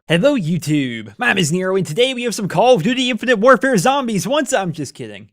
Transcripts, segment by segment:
Hello YouTube, my name is Nero, and today we have some Call of Duty Infinite Warfare Zombies. I'm just kidding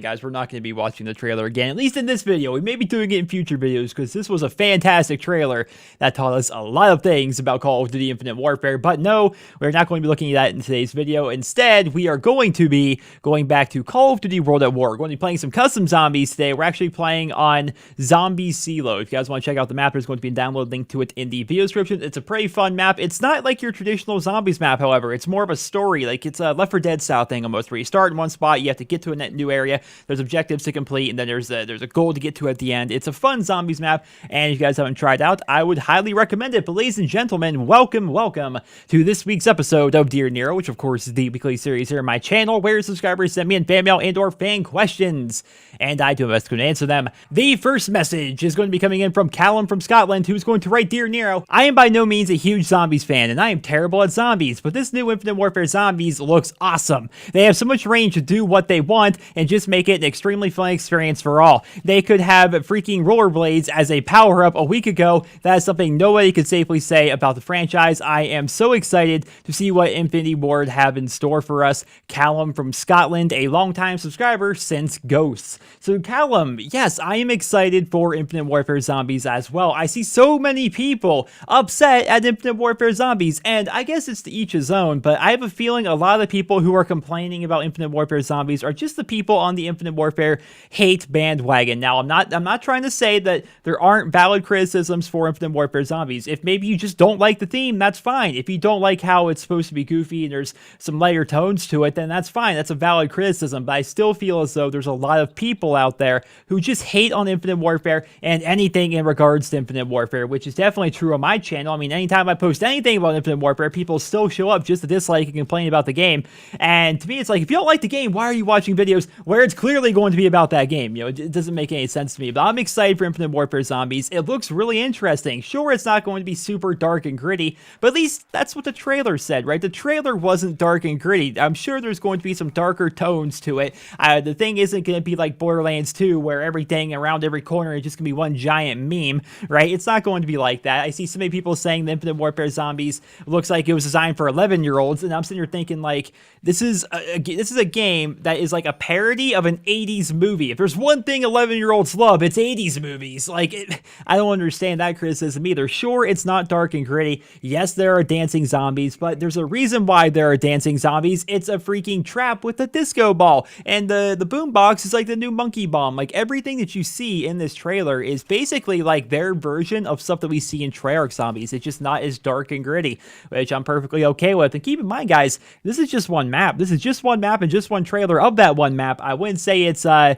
guys, we're not going to be watching the trailer again, at least in this video. We may be doing it in future videos, because this was a fantastic trailer that taught us a lot of things about Call of Duty Infinite Warfare, but no, we're not going to be looking at that in today's video. Instead, we are going to be going back to Call of Duty World at War. We're going to be playing some custom zombies today. We're actually playing on Zombie Silo. If you guys want to check out the map, there's going to be a download link to it in the video description. It's a pretty fun map. It's not like your traditional zombies map, however. It's more of a story, like it's a Left 4 Dead style thing almost, where you start in one spot, you have to get to a new area, there's objectives to complete, and then there's a goal to get to at the end. It's a fun zombies map, and if you guys haven't tried out, I would highly recommend it. But ladies and gentlemen, welcome to this week's episode of Dear Nero, which of course is the weekly series here on my channel where subscribers send me in fan mail and or fan questions, and I do my best to answer them. The first message is going to be coming in from Callum from Scotland, who's going to write, Dear Nero, I am by no means a huge zombies fan, and I am terrible at zombies, but this new Infinite Warfare Zombies looks awesome. They have so much range to do what they want and just make it an extremely fun experience for all. They could have freaking rollerblades as a power-up a week ago. That is something nobody could safely say about the franchise. I am so excited to see what Infinity Ward have in store for us. Callum from Scotland, a longtime subscriber since Ghosts. So Callum, yes, I am excited for Infinite Warfare Zombies as well. I see so many people upset at Infinite Warfare Zombies, and I guess it's to each his own, but I have a feeling a lot of the people who are complaining about Infinite Warfare Zombies are just the people on the Infinite Warfare hate bandwagon. Now, I'm not trying to say that there aren't valid criticisms for Infinite Warfare Zombies. If maybe you just don't like the theme, that's fine. If you don't like how it's supposed to be goofy and there's some lighter tones to it, then that's fine. That's a valid criticism, but I still feel as though there's a lot of people out there who just hate on Infinite Warfare and anything in regards to Infinite Warfare, which is definitely true on my channel. I mean, anytime I post anything about Infinite Warfare, people still show up just to dislike and complain about the game. And to me, it's like, if you don't like the game, why are you watching videos where it's clearly going to be about that game? You know, it doesn't make any sense to me, but I'm excited for Infinite Warfare Zombies. It looks really interesting. Sure, it's not going to be super dark and gritty, but at least that's what the trailer said, right? The trailer wasn't dark and gritty. I'm sure there's going to be some darker tones to it. The thing isn't going to be like Borderlands 2, where everything around every corner is just going to be one giant meme, right? It's not going to be like that. I see so many people saying the Infinite Warfare Zombies looks like it was designed for 11-year-olds, and I'm sitting here thinking, like, this is a game that is like a parody of an 80s movie. If there's one thing 11-year-olds love, it's 80s movies. Like, I don't understand that criticism either. Sure, it's not dark and gritty. Yes, there are dancing zombies, but there's a reason why there are dancing zombies. It's a freaking trap with a disco ball, and the boombox is like the new monkey bomb. Like, everything that you see in this trailer is basically like their version of stuff that we see in Treyarch zombies. It's just not as dark and gritty, which I'm perfectly okay with. And keep in mind, guys, this is just one map. This is just one map and just one trailer of that one map. I wouldn't say it's time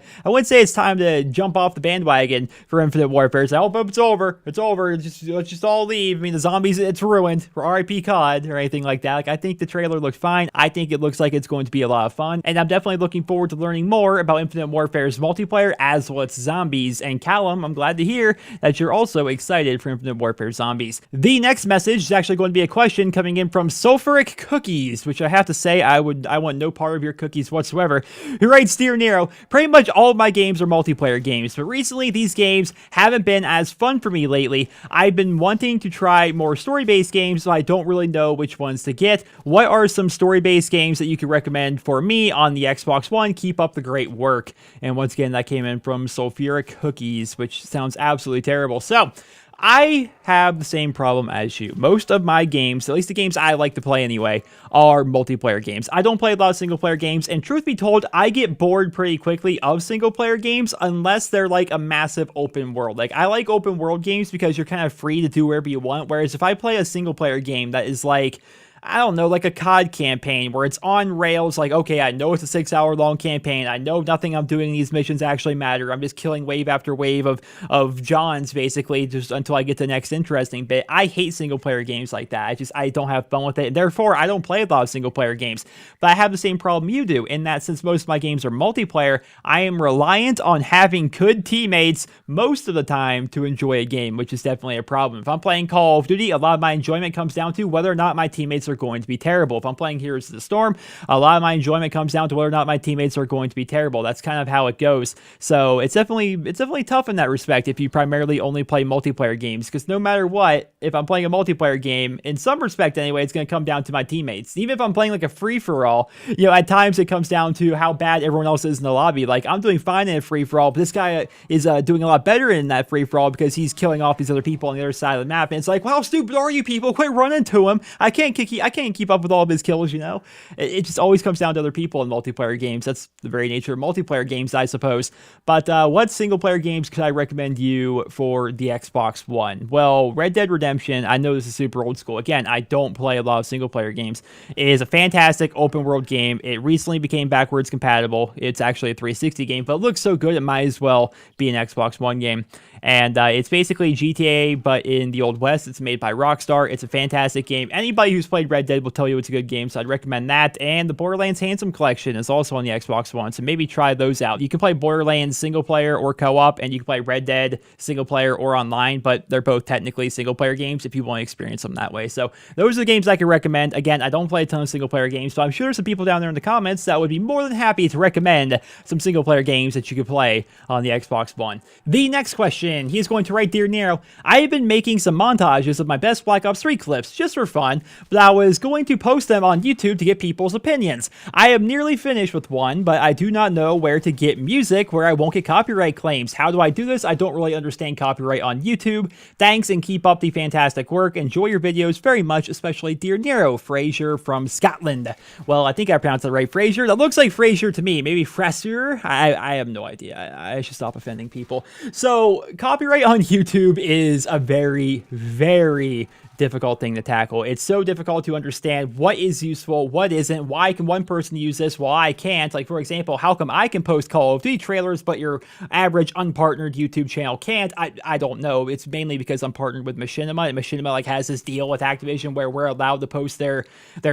to jump off the bandwagon for Infinite Warfare. So, oh, it's over. It's over. Let's just all leave. I mean, the zombies, it's ruined. For RIP COD or anything like that. Like, I think the trailer looked fine. I think it looks like it's going to be a lot of fun, and I'm definitely looking forward to learning more about Infinite Warfare's multiplayer as well as zombies. And Callum, I'm glad to hear that you're also excited for Infinite Warfare Zombies. The next message is actually going to be a question coming in from Sulfuric Cookies, which I have to say, I want no part of your cookies whatsoever, who writes, Dear Nero, pretty much all of my games are multiplayer games, but recently these games haven't been as fun for me lately. I've been wanting to try more story-based games, but I don't really know which ones to get. What are some story-based games that you could recommend for me on the Xbox One? Keep up the great work. And once again, that came in from Sulfuric Cookies, which sounds absolutely terrible. So, I have the same problem as you. Most of my games, at least the games I like to play anyway, are multiplayer games. I don't play a lot of single-player games, and truth be told, I get bored pretty quickly of single-player games unless they're like a massive open world. Like, I like open world games because you're kind of free to do whatever you want, whereas if I play a single-player game that is like, I don't know, like a COD campaign where it's on rails, like, okay, I know it's a 6-hour long campaign. I know nothing I'm doing in these missions actually matter. I'm just killing wave after wave of Johns, basically, just until I get to the next interesting bit. I hate single-player games like that. I don't have fun with it. Therefore, I don't play a lot of single-player games. But I have the same problem you do, in that since most of my games are multiplayer, I am reliant on having good teammates most of the time to enjoy a game, which is definitely a problem. If I'm playing Call of Duty, a lot of my enjoyment comes down to whether or not my teammates are going to be terrible. If I'm playing Heroes of the Storm, a lot of my enjoyment comes down to whether or not my teammates are going to be terrible. That's kind of how it goes. So it's definitely tough in that respect if you primarily only play multiplayer games, because no matter what, if I'm playing a multiplayer game, in some respect anyway, it's going to come down to my teammates. Even if I'm playing like a free-for-all, at times it comes down to how bad everyone else is in the lobby. Like, I'm doing fine in a free-for-all, but this guy is doing a lot better in that free-for-all because he's killing off these other people on the other side of the map. And it's like, well, how stupid are you people? Quit running to him. I can't keep up with all of his kills, It just always comes down to other people in multiplayer games. That's the very nature of multiplayer games, I suppose. But what single-player games could I recommend you for the Xbox One? Well, Red Dead Redemption, I know this is super old school. Again, I don't play a lot of single-player games. It is a fantastic open-world game. It recently became backwards compatible. It's actually a 360 game, but it looks so good it might as well be an Xbox One game. And it's basically GTA, but in the Old West. It's made by Rockstar. It's a fantastic game. Anybody who's played Red Dead will tell you it's a good game, so I'd recommend that. And the Borderlands Handsome Collection is also on the Xbox One, so maybe try those out. You can play Borderlands single player or co-op, and you can play Red Dead single player or online, but they're both technically single player games if you want to experience them that way. So those are the games I can recommend. Again, I don't play a ton of single player games, so I'm sure there's some people down there in the comments that would be more than happy to recommend some single player games that you could play on the Xbox One. The next question, he is going to write, Dear Nero, I have been making some montages of my best Black Ops 3 clips just for fun, but I was going to post them on YouTube to get people's opinions. I am nearly finished with one, but I do not know where to get music where I won't get copyright claims. How do I do this? I don't really understand copyright on YouTube. Thanks and keep up the fantastic work. Enjoy your videos very much, especially Dear Nero, Fraser from Scotland. Well, I think I pronounced it right, Fraser. That looks like Fraser to me. Maybe Fraser? I have no idea. I should stop offending people. So, copyright on YouTube is a very, very difficult thing to tackle. It's so difficult to understand what is useful, what isn't, why can one person use this while I can't. Like, for example, how come I can post Call of Duty trailers, but your average unpartnered YouTube channel can't? I don't know. It's mainly because I'm partnered with Machinima, and Machinima has this deal with Activision where we're allowed to post their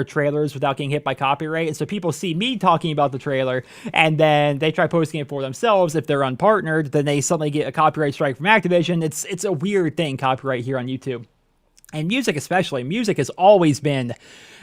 trailers without getting hit by copyright. And so people see me talking about the trailer, and then they try posting it for themselves. If they're unpartnered, then they suddenly get a copyright strike from Activision. It's a weird thing, copyright here on YouTube. And music especially. Music has always been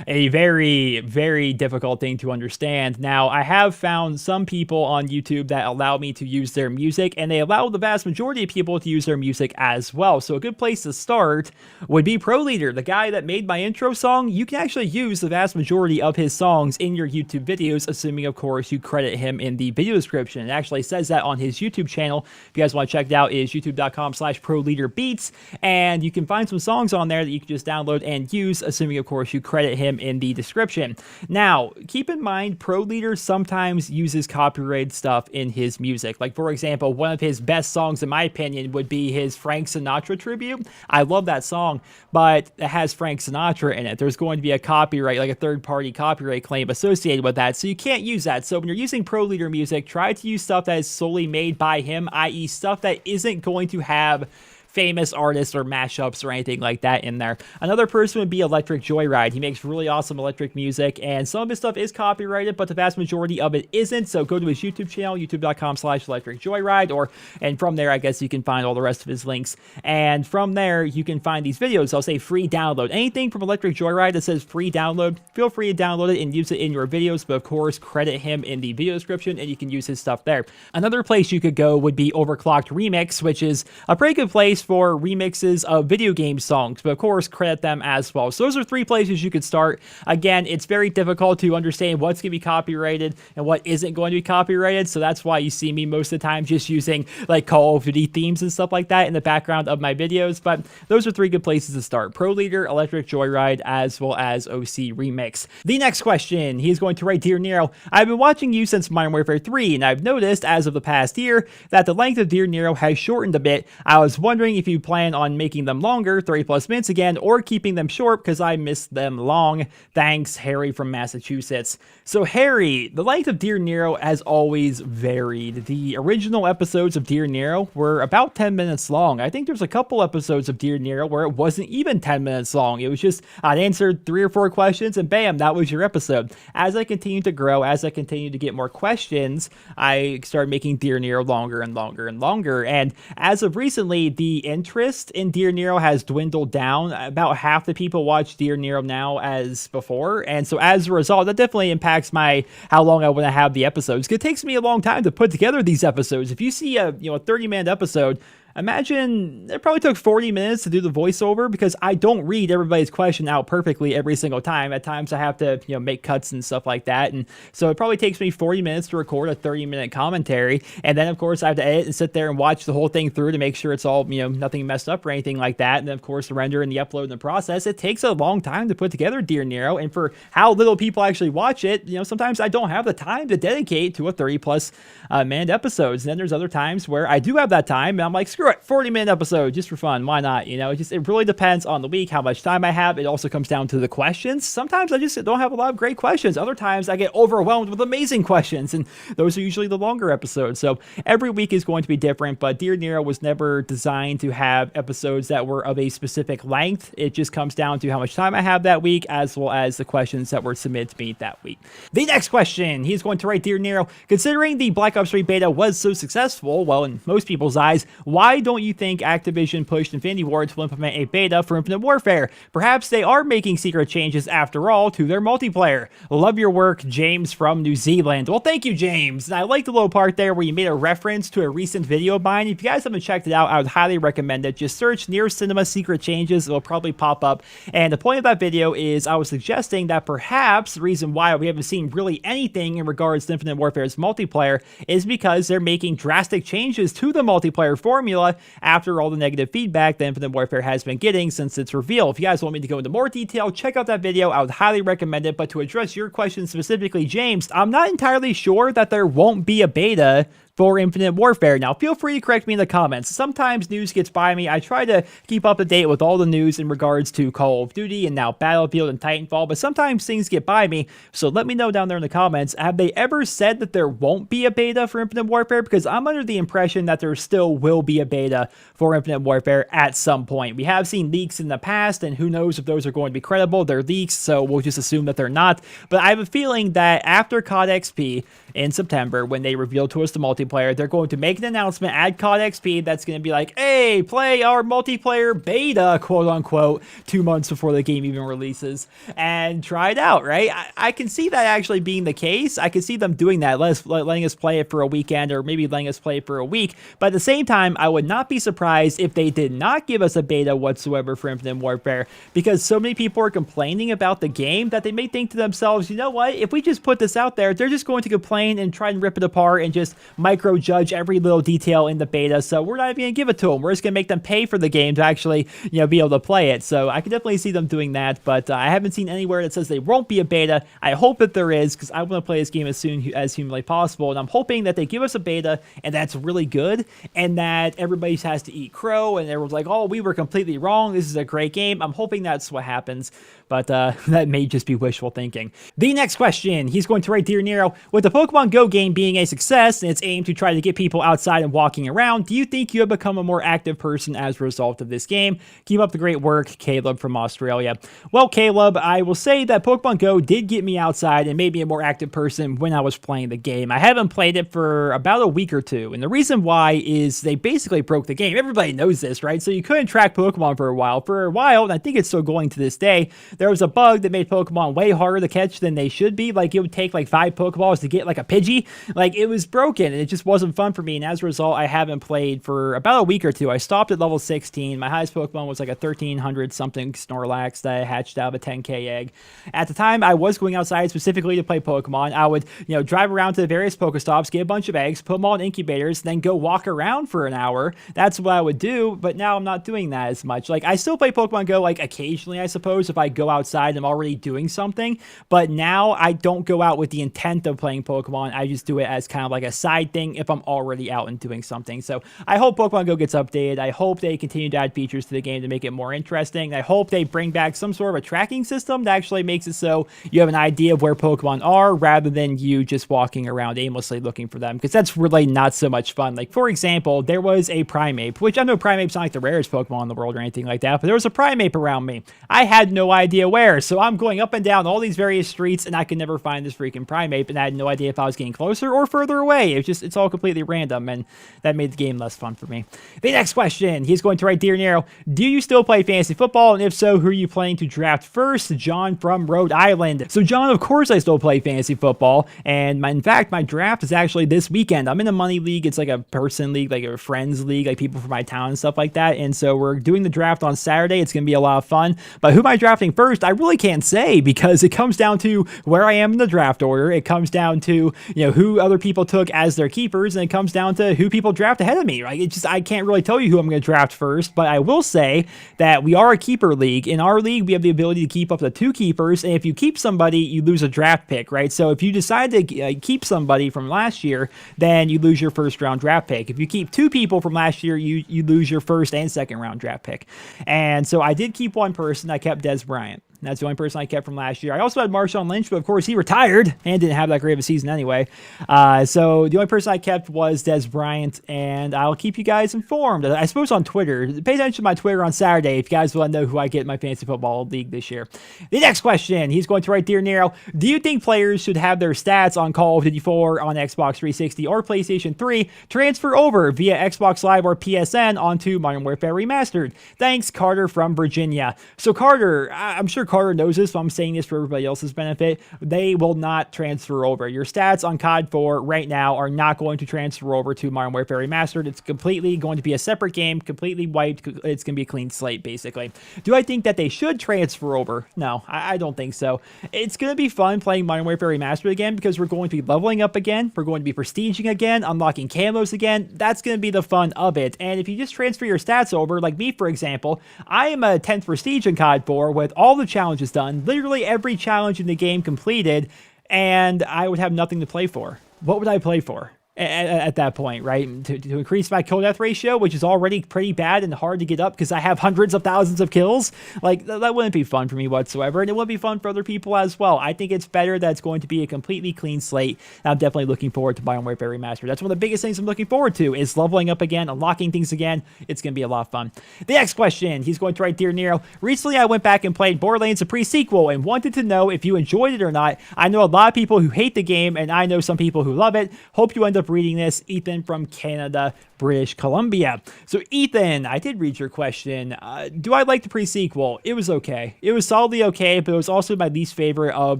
a very, very difficult thing to understand. Now, I have found some people on YouTube that allow me to use their music, and they allow the vast majority of people to use their music as well. So a good place to start would be ProLeader, the guy that made my intro song. You can actually use the vast majority of his songs in your YouTube videos, assuming, of course, you credit him in the video description. It actually says that on his YouTube channel. If you guys want to check it out, it is youtube.com/ProLeaderBeats, and you can find some songs on there that you can just download and use, assuming, of course, you credit him in the description. Now, keep in mind, ProLeader sometimes uses copyrighted stuff in his music. Like, for example, one of his best songs, in my opinion, would be his Frank Sinatra tribute. I love that song, but it has Frank Sinatra in it. There's going to be a copyright, like a third-party copyright claim associated with that, so you can't use that. So when you're using ProLeader music, try to use stuff that is solely made by him, i.e. stuff that isn't going to have famous artists or mashups or anything like that in there. Another person would be Electric Joyride. He makes really awesome electric music, and some of his stuff is copyrighted, but the vast majority of it isn't. So go to his YouTube channel, youtube.com/electricjoyride, and from there, I guess you can find all the rest of his links. And from there, you can find these videos. I'll say free download. Anything from Electric Joyride that says free download, feel free to download it and use it in your videos, but of course, credit him in the video description, and you can use his stuff there. Another place you could go would be Overclocked Remix, which is a pretty good place for remixes of video game songs, but of course credit them as well. So those are three places you could start. Again, it's very difficult to understand what's going to be copyrighted and what isn't going to be copyrighted, so that's why you see me most of the time just using like Call of Duty themes and stuff like that in the background of my videos. But those are three good places to start: ProLeader, Electric Joyride, as well as OC Remix. The next question, he is going to write, Dear Nero, I've been watching you since Modern Warfare 3, and I've noticed as of the past year that the length of Dear Nero has shortened a bit. I was wondering if you plan on making them longer, 30+ minutes again, or keeping them short because I missed them long. Thanks, Harry from Massachusetts. So Harry, the length of Dear Nero has always varied. The original episodes of Dear Nero were about 10 minutes long. I think there's a couple episodes of Dear Nero where it wasn't even 10 minutes long. It was just, I'd answered 3 or 4 questions and bam, that was your episode. As I continued to grow, as I continued to get more questions, I started making Dear Nero longer and longer and longer. And as of recently, the interest in Dear Nero has dwindled down. About half the people watch Dear Nero now as before, and so as a result, that definitely impacts how long I want to have the episodes. It takes me a long time to put together these episodes. If you see a 30-minute episode, imagine it probably took 40 minutes to do the voiceover, because I don't read everybody's question out perfectly every single time. At times I have to, make cuts and stuff like that. And so it probably takes me 40 minutes to record a 30-minute commentary. And then, of course, I have to edit and sit there and watch the whole thing through to make sure it's all, nothing messed up or anything like that. And then, of course, the render and the upload and the process. It takes a long time to put together Dear Nero. And for how little people actually watch it, sometimes I don't have the time to dedicate to a 30-plus minute episodes. And then there's other times where I do have that time, and I'm like, screw it, 40-minute episode just for fun. Why not? It really depends on the week, how much time I have. It also comes down to the questions. Sometimes I just don't have a lot of great questions. Other times I get overwhelmed with amazing questions, and those are usually the longer episodes. So every week is going to be different, but Dear Nero was never designed to have episodes that were of a specific length. It just comes down to how much time I have that week, as well as the questions that were submitted to me that week. The next question, he's going to write, Dear Nero, considering the Black Ops 3 beta was so successful, well, in most people's eyes, why don't you think Activision pushed Infinity Ward to implement a beta for Infinite Warfare? Perhaps they are making secret changes after all to their multiplayer. Love your work, James from New Zealand. Well, thank you, James. And I like the little part there where you made a reference to a recent video of mine. If you guys haven't checked it out, I would highly recommend it. Just search NerosCinema secret changes. It'll probably pop up. And the point of that video is I was suggesting that perhaps the reason why we haven't seen really anything in regards to Infinite Warfare's multiplayer is because they're making drastic changes to the multiplayer formula after all the negative feedback that Infinite Warfare has been getting since its reveal. If you guys want me to go into more detail, check out that video. I would highly recommend it. But to address your question specifically, James, I'm not entirely sure that there won't be a beta for Infinite Warfare. Now, feel free to correct me in the comments. Sometimes news gets by me. I try to keep up to date with all the news in regards to Call of Duty and now Battlefield and Titanfall, but sometimes things get by me. So let me know down there in the comments, have they ever said that there won't be a beta for Infinite Warfare? Because I'm under the impression that there still will be a beta for Infinite Warfare at some point. We have seen leaks in the past, and who knows if those are going to be credible. They're leaks, so we'll just assume that they're not. But I have a feeling that after COD XP in September, when they reveal to us the multiplayer, they're going to make an announcement at COD XP that's going to be like, hey, play our multiplayer beta, quote unquote, 2 months before the game even releases, and try it out, right? I can see that actually being the case. I can see them doing that, letting us play it for a weekend, or maybe letting us play it for a week. But at the same time, I would not be surprised if they did not give us a beta whatsoever for Infinite Warfare, because so many people are complaining about the game that they may think to themselves, you know what, if we just put this out there, they're just going to complain and try and rip it apart and just micro-judge every little detail in the beta, so we're not even going to give it to them. We're just going to make them pay for the game to actually, be able to play it. So I can definitely see them doing that, but I haven't seen anywhere that says there won't be a beta. I hope that there is, because I want to play this game as soon as humanly possible, and I'm hoping that they give us a beta, and that's really good, and that everybody has to eat crow, and everyone's like, oh, we were completely wrong, this is a great game. I'm hoping that's what happens, but that may just be wishful thinking. The next question, he's going to write, Dear Nero, with the Pokemon Go game being a success and its aim to try to get people outside and walking around, do you think you have become a more active person as a result of this game? Keep up the great work, Caleb from Australia. Well, Caleb, I will say that Pokemon Go did get me outside and made me a more active person when I was playing the game. I haven't played it for about a week or two, and the reason why is they basically broke the game. Everybody knows this, right? So you couldn't track Pokemon for a while. For a while, and I think it's still going to this day, there was a bug that made Pokemon way harder to catch than they should be. Like, it would take like 5 Pokeballs to get like a Pidgey. Like, it was broken, and it just wasn't fun for me, and as a result, I haven't played for about a week or two. I stopped at level 16. My highest Pokemon was like a 1300 something Snorlax that I hatched out of a 10k egg. At the time, I was going outside specifically to play Pokemon. I would, drive around to the various Pokestops, get a bunch of eggs, put them all in incubators, then go walk around for an hour. That's what I would do, but now I'm not doing that as much. Like, I still play Pokemon Go, like, occasionally, I suppose, if I go outside, I'm already doing something, but now I don't go out with the intent of playing Pokemon. I just do it as kind of like a side thing if I'm already out and doing something. So I hope Pokemon Go gets updated. I hope they continue to add features to the game to make it more interesting. I hope they bring back some sort of a tracking system that actually makes it so you have an idea of where Pokemon are rather than you just walking around aimlessly looking for them, because that's really not so much fun. Like, for example, there was a Primeape, which I know Primeape's not like the rarest Pokemon in the world or anything like that, but there was a Primeape around me. I had no idea where, so I'm going up and down all these various streets and I could never find this freaking Primeape, and I had no idea if I was getting closer or further away. It's it's all completely random, and that made the game less fun for me. The next question, he's going to write, Dear Nero, do you still play fantasy football? And if so, who are you planning to draft first? John from Rhode Island. So John, of course I still play fantasy football, and in fact, my draft is actually this weekend. I'm in a money league. It's like a person league, like a friends league, like people from my town and stuff like that. And so we're doing the draft on Saturday. It's going to be a lot of fun. But who am I drafting first? I really can't say, because it comes down to where I am in the draft order. It comes down to, who other people took as their keepers, and it comes down to who people draft ahead of me, right? I can't really tell you who I'm going to draft first, but I will say that we are a keeper league. In our league, we have the ability to keep up to 2 keepers, and if you keep somebody, you lose a draft pick, right? So if you decide to keep somebody from last year, then you lose your first round draft pick. If you keep 2 people from last year, you lose your first and second round draft pick. And so I did keep one person. I kept Des Bryant. That's the only person I kept from last year. I also had Marshawn Lynch, but of course he retired and didn't have that great of a season anyway. So the only person I kept was Des Bryant, and I'll keep you guys informed. I suppose on Twitter. Pay attention to my Twitter on Saturday if you guys want to know who I get in my fantasy football league this year. The next question, he's going to write, Dear Nero, do you think players should have their stats on Call of Duty 4 on Xbox 360 or PlayStation 3 transfer over via Xbox Live or PSN onto Modern Warfare Remastered? Thanks, Carter from Virginia. So Carter, I'm sure Carter knows this, but I'm saying this for everybody else's benefit. They will not transfer over. Your stats on COD 4 right now are not going to transfer over to Modern Warfare Remastered. It's completely going to be a separate game, completely wiped. It's going to be a clean slate, basically. Do I think that they should transfer over? No, I don't think so. It's going to be fun playing Modern Warfare Remastered again, because we're going to be leveling up again. We're going to be prestiging again, unlocking camos again. That's going to be the fun of it. And if you just transfer your stats over, like me, for example, I am a 10th prestige in COD 4 with all the challenges done, literally every challenge in the game completed, and I would have nothing to play for. What would I play for at that point, right? To increase my kill death ratio, which is already pretty bad and hard to get up because I have hundreds of thousands of kills? Like, that wouldn't be fun for me whatsoever, and it wouldn't be fun for other people as well. I think it's better that it's going to be a completely clean slate. I'm definitely looking forward to Modern Warfare Remastered. That's one of the biggest things I'm looking forward to, is leveling up again, unlocking things again. It's going to be a lot of fun. The next question, he's going to write, Dear Nero, recently I went back and played Borderlands PreSequel and wanted to know if you enjoyed it or not. I know a lot of people who hate the game, and I know some people who love it. Hope you end up reading this. Ethan from Canada, British Columbia. So Ethan, I did read your question. Do I like the pre-sequel? It was okay. It was solidly okay, but it was also my least favorite of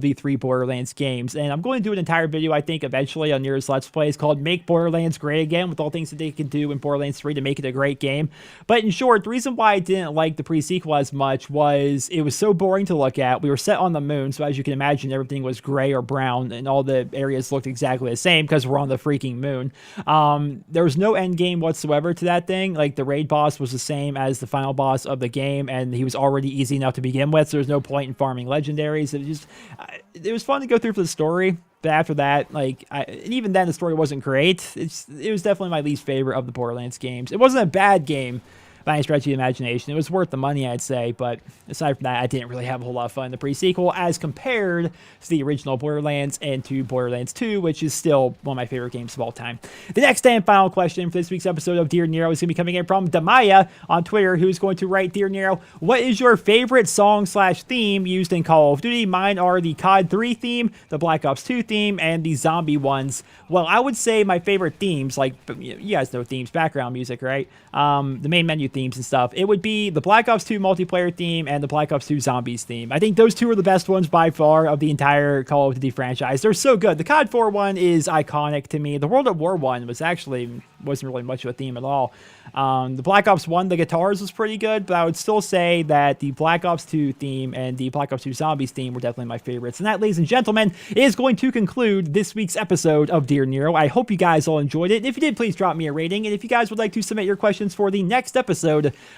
the 3 Borderlands games. And I'm going to do an entire video, I think, eventually on Nero's Let's Plays called Make Borderlands Great Again, with all things that they can do in Borderlands 3 to make it a great game. But in short, the reason why I didn't like the pre-sequel as much was it was so boring to look at. We were set on the moon, so as you can imagine, everything was gray or brown, and all the areas looked exactly the same because we're on the freaking moon. There was no end game whatsoever to that thing. Like, the raid boss was the same as the final boss of the game, and he was already easy enough to begin with, so there's no point in farming legendaries. It was fun to go through for the story, but after that, and even then the story wasn't great. It was definitely my least favorite of the Borderlands games. It wasn't a bad game by any stretch of the imagination. It was worth the money, I'd say, but aside from that, I didn't really have a whole lot of fun in the pre-sequel as compared to the original Borderlands and to Borderlands 2, which is still one of my favorite games of all time. The next and final question for this week's episode of Dear Nero is going to be coming in from Damaya on Twitter, who's going to write, Dear Nero, what is your favorite song/theme used in Call of Duty? Mine are the COD 3 theme, the Black Ops 2 theme, and the zombie ones. Well, I would say my favorite themes, like, you guys know themes, background music, right? The main menu themes and stuff. It would be the Black Ops 2 multiplayer theme and the Black Ops 2 zombies theme. I think those two are the best ones by far of the entire Call of Duty franchise. They're so good. The COD 4 one is iconic to me. The World at War one wasn't really much of a theme at all. The Black Ops 1, the guitars was pretty good, but I would still say that the Black Ops 2 theme and the Black Ops 2 Zombies theme were definitely my favorites. And that, ladies and gentlemen, is going to conclude this week's episode of Dear Nero. I hope you guys all enjoyed it. And if you did, please drop me a rating. And if you guys would like to submit your questions for the next episode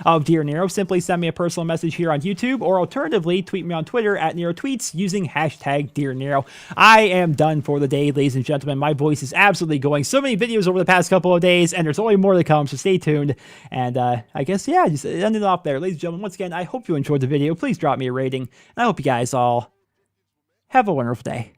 of Dear Nero, simply send me a personal message here on YouTube, or alternatively, tweet me on Twitter at NeroTweets using hashtag Dear Nero. I am done for the day, ladies and gentlemen. My voice is absolutely going. So many videos over the past couple of days, and there's only more to come, so stay tuned. And I guess, yeah, just ending it off there. Ladies and gentlemen, once again, I hope you enjoyed the video. Please drop me a rating, and I hope you guys all have a wonderful day.